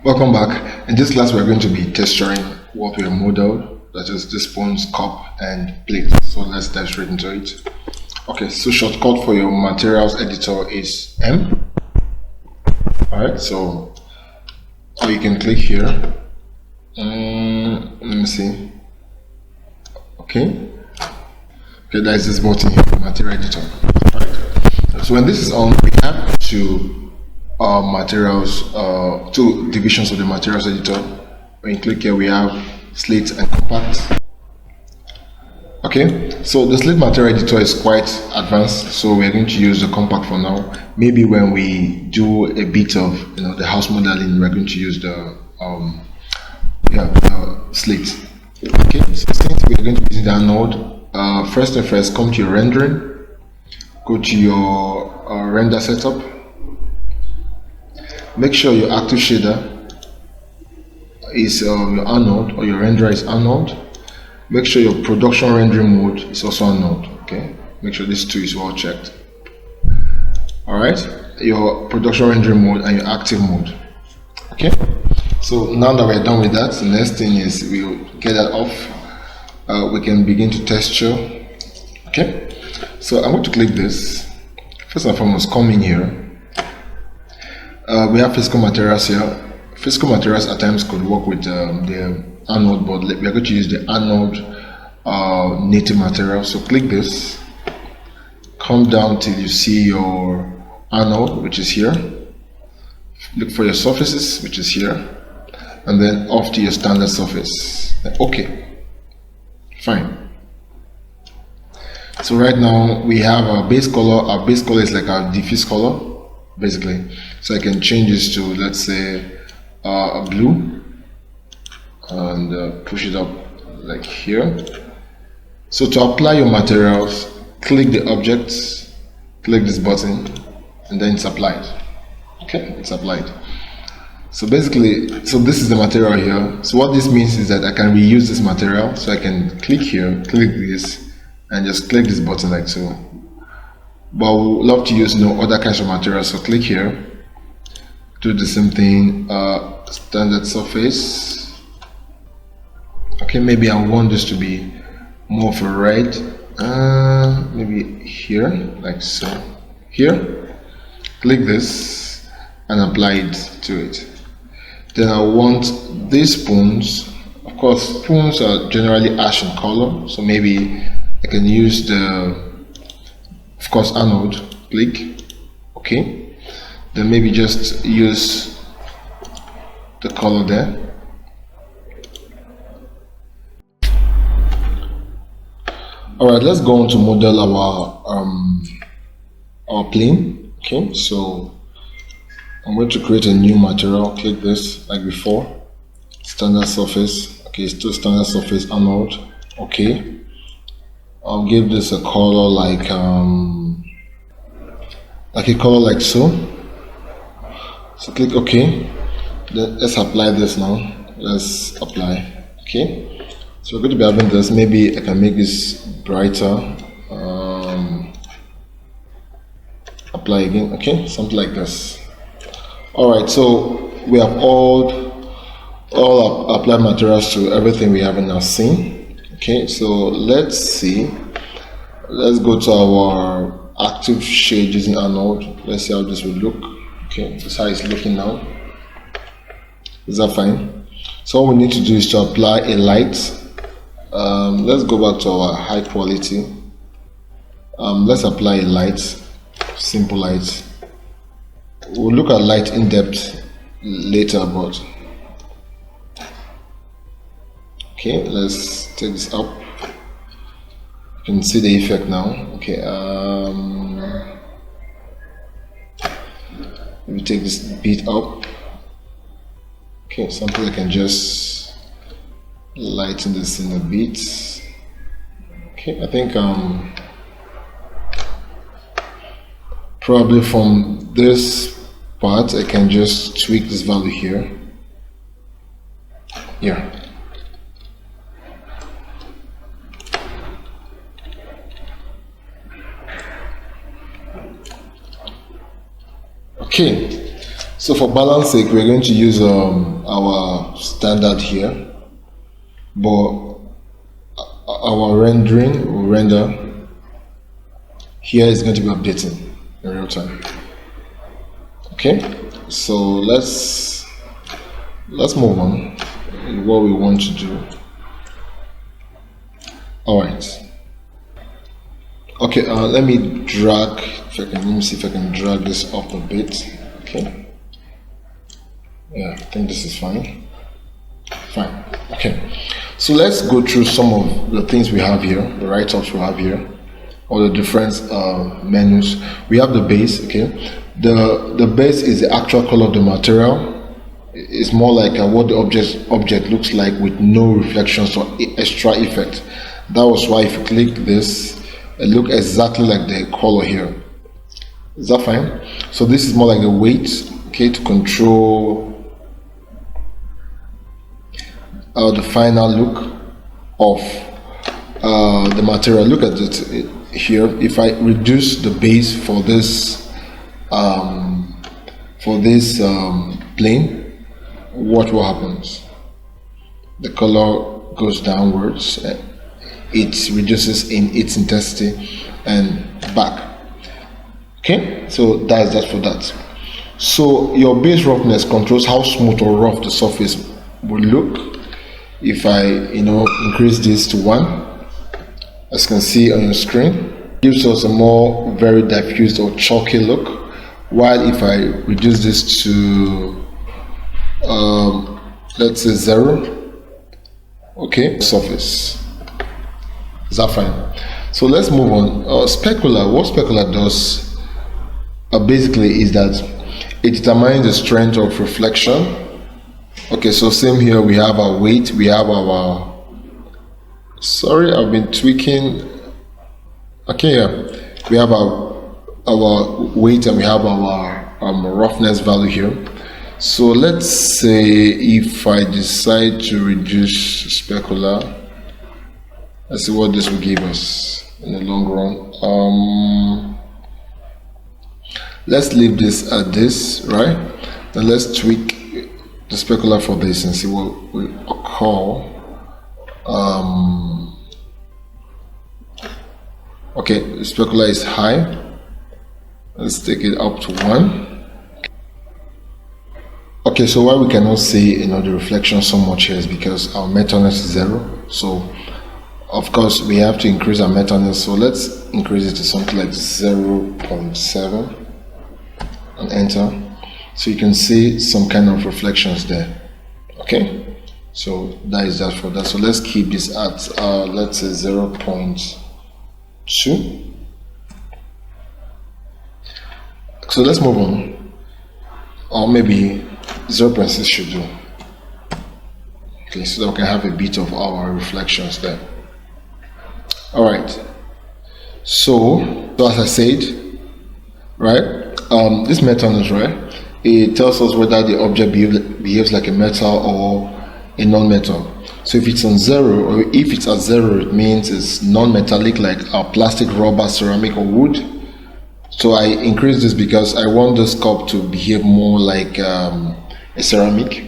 Welcome back. In this class we're going to be texturing what we have modeled, that is this spoons, cup and plate. So let's dive straight into it. Okay, so shortcut for your materials editor is M. Alright, so or you can click here. Let me see. Okay, there is this button here for material editor. Alright, so when this is on, we have to materials, two divisions of the materials editor. When you click here, we have slate and compact. Okay, so the slate material editor is quite advanced, so we're going to use the compact for now. Maybe when we do a bit of the house modeling, we're going to use the slate. Okay, so since we're going to be using that node, first and first, come to your rendering, go to your render setup. Make sure your active shader is your anode, or your renderer is anode. Make sure your production rendering mode is also anode. Okay, make sure this two is well checked. Alright, your production rendering mode and your active mode. Okay, so now that we're done with that, the next thing is we'll get that off. We can begin to texture. Okay, so I'm going to click this. First and foremost, come in here. We have physical materials here. Physical materials at times could work with the anode, but we are going to use the anode native material. So click this, come down till you see your anode, which is here. Look for your surfaces, which is here, and then off to your standard surface. Okay, fine. So right now we have our base color. Our base color is like our diffuse color, basically. So I can change this to, let's say, a blue, and push it up like here. So to apply your materials, click the objects, click this button, and then it's applied. Okay, it's applied. So basically, so this is the material here. So what this means is that I can reuse this material. So I can click here, click this, and just click this button like so. But we would love to use other kinds of materials. So click here, do the same thing, standard surface. Okay, maybe I want this to be more of a red, maybe here, like so. Here, click this and apply it to it. Then I want these spoons. Of course, spoons are generally ash in color, so maybe I can use the, of course, anode. Click, okay. Then maybe just use the color there. Alright, let's go on to model our plane. Okay, so I'm going to create a new material. Click this like before. Standard surface. Okay, it's still standard surface anode. Okay. I'll give this a color like a color like so. So click OK. Then let's apply this now. Let's apply. Okay. So we're going to be having this. Maybe I can make this brighter. Apply again. Okay, something like this. Alright, so we have all applied materials to everything we have in our scene. Okay, so let's see. Let's go to our active shade using anode. Let's see how this will look. Okay, this is how it's looking now. Is that fine? So all we need to do is to apply a light. Let's go back to our high quality. Let's apply a light, simple light. We'll look at light in depth later, but okay, let's take this up. You can see the effect now. Okay, let me take this bit up. Okay, something I can just lighten this in a bit. Okay, I think probably from this part I can just tweak this value here. Yeah. Okay, So for balance sake, we're going to use our standard here, but our rendering or render here is going to be updating in real time. Okay, so let's move on with what we want to do. All right. Okay, let me drag. Let me see if I can drag this up a bit. Okay. Yeah, I think this is fine. Fine. Okay. So let's go through some of the things we have here, the write-ups we have here, or the different menus. We have the base. Okay. The base is the actual color of the material. It's more like what the object looks like with no reflections or extra effect. That was why if you click this, it looks exactly like the color here. Is that fine? So this is more like the weight, okay, to control the final look of the material. Look at it here. If I reduce the base for this plane, what will happen? The color goes downwards. It reduces in its intensity and back. Okay, so that's that for that. So your base roughness controls how smooth or rough the surface will look. If I increase this to 1, as you can see on your screen, it gives us a more very diffused or chalky look, while if I reduce this to let's say 0, okay, surface. Is that fine? So let's move on. Specular. What specular does basically is that it determines the strength of reflection. Okay, so same here. We have our weight. We have our. Sorry, I've been tweaking. Okay, yeah. We have our weight and we have our roughness value here. So let's say if I decide to reduce specular. Let's see what this will give us in the long run. Let's leave this at this, right? Then let's tweak the specular for this and see what we call. Okay, the specular is high. Let's take it up to 1. Okay, so why we cannot see the reflection so much here is because our metalness is 0. So of course, we have to increase our metalness, so let's increase it to something like 0.7 and enter. So you can see some kind of reflections there. Okay, so that is that for that. So let's keep this at let's say 0.2. So let's move on, or maybe 0.6 should do. Okay, so that we can have a bit of our reflections there. All right, so as I said, right, this metalness, right, it tells us whether the object behaves like a metal or a non-metal. So if it's on 0, or if it's at 0, it means it's non-metallic, like a plastic, rubber, ceramic, or wood. So I increase this because I want this cup to behave more like a ceramic.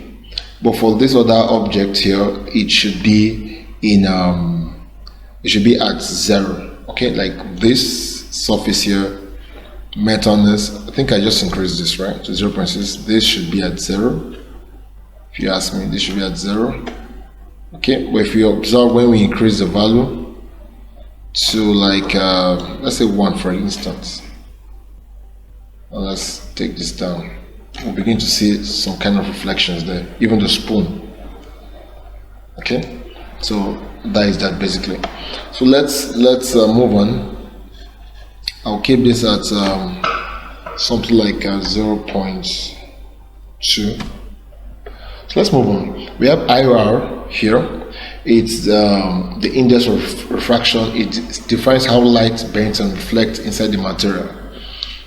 But for this other object here, it should be in it should be at 0. Okay, like this surface here, metalness, I think I just increased this, right, to 0.6. This should be at 0. If you ask me, this should be at 0. Okay, but if you observe, when we increase the value to like let's say 1 for instance, and let's take this down, we'll begin to see some kind of reflections there, even the spoon. Okay, so that is that basically. So let's move on. I'll keep this at something like 0.2. So let's move on. We have IR here. It's the index of refraction. It defines how light bends and reflects inside the material.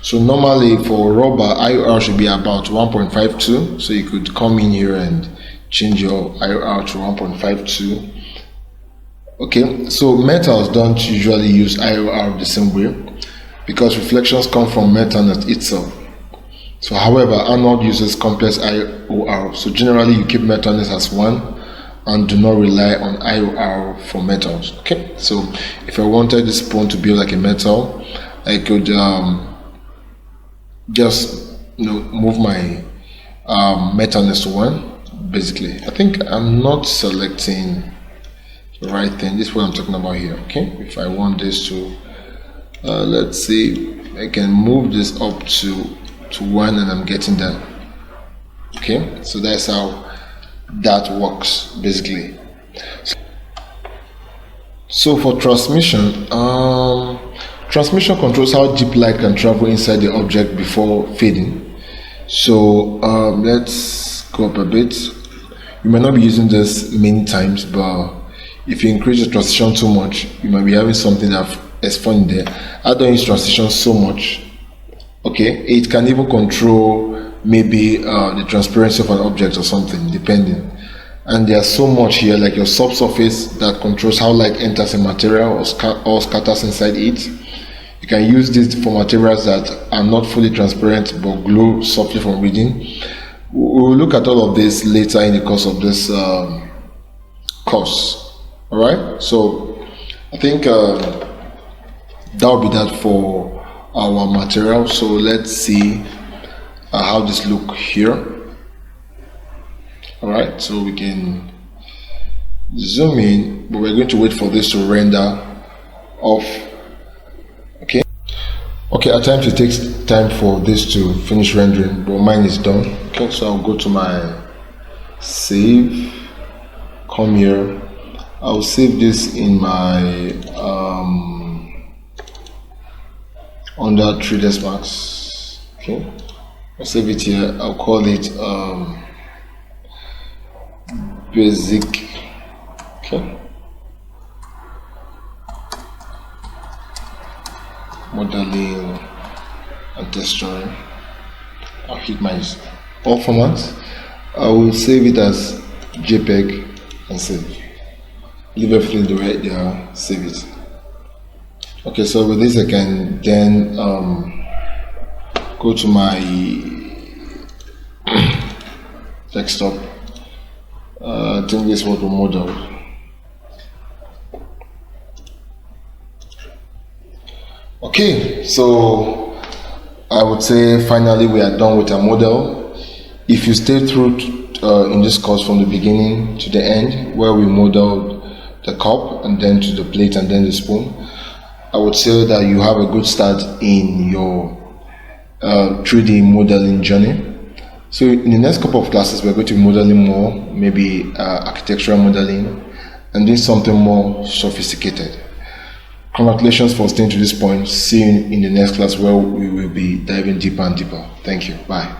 So normally for rubber, IR should be about 1.52. So you could come in here and change your IR to 1.52. Okay, so metals don't usually use IR the same way because reflections come from metal itself. So however, Arnold uses complex IOR, so generally you keep metalness as 1 and do not rely on IOR for metals. Okay, so if I wanted this spoon to be like a metal, I could just move my metalness to 1. Basically, I think I'm not selecting the right thing. This is what I'm talking about here. Okay, if I want this to let's see, I can move this up to 1 and I'm getting that. Okay, so that's how that works basically. So for transmission, transmission controls how deep light can travel inside the object before fading. So let's go up a bit. You might not be using this many times, but if you increase the transition too much, you might be having something that's funny there. I don't use transition so much. Okay, it can even control maybe the transparency of an object or something, depending. And there's so much here, like your subsurface that controls how light enters a material or scatters inside it. You can use this for materials that are not fully transparent but glow softly from reading. We'll look at all of this later in the course of this course. Alright, so I think that will be that for our material. So let's see how this look here. Alright, so we can zoom in, but we're going to wait for this to render off. Okay, at times it takes time for this to finish rendering, but mine is done. Okay, so I'll go to my save, come here, I'll save this in my under 3ds Max. Okay, I'll save it here. I'll call it basic. Okay, modeling and texturing. I'll hit my all formats. I will save it as JPEG and save. Leave everything the way they are, save it. Okay, so with this I can then go to my desktop. I think this is what we modeled. Okay, so I would say finally we are done with our model. If you stay through in this course from the beginning to the end, where we modeled the cup and then to the plate and then the spoon, I would say that you have a good start in your 3D modeling journey. So in the next couple of classes we're going to be modeling more, maybe architectural modeling, and doing something more sophisticated. Congratulations for staying to this point. See you in the next class where we will be diving deeper and deeper. Thank you. Bye.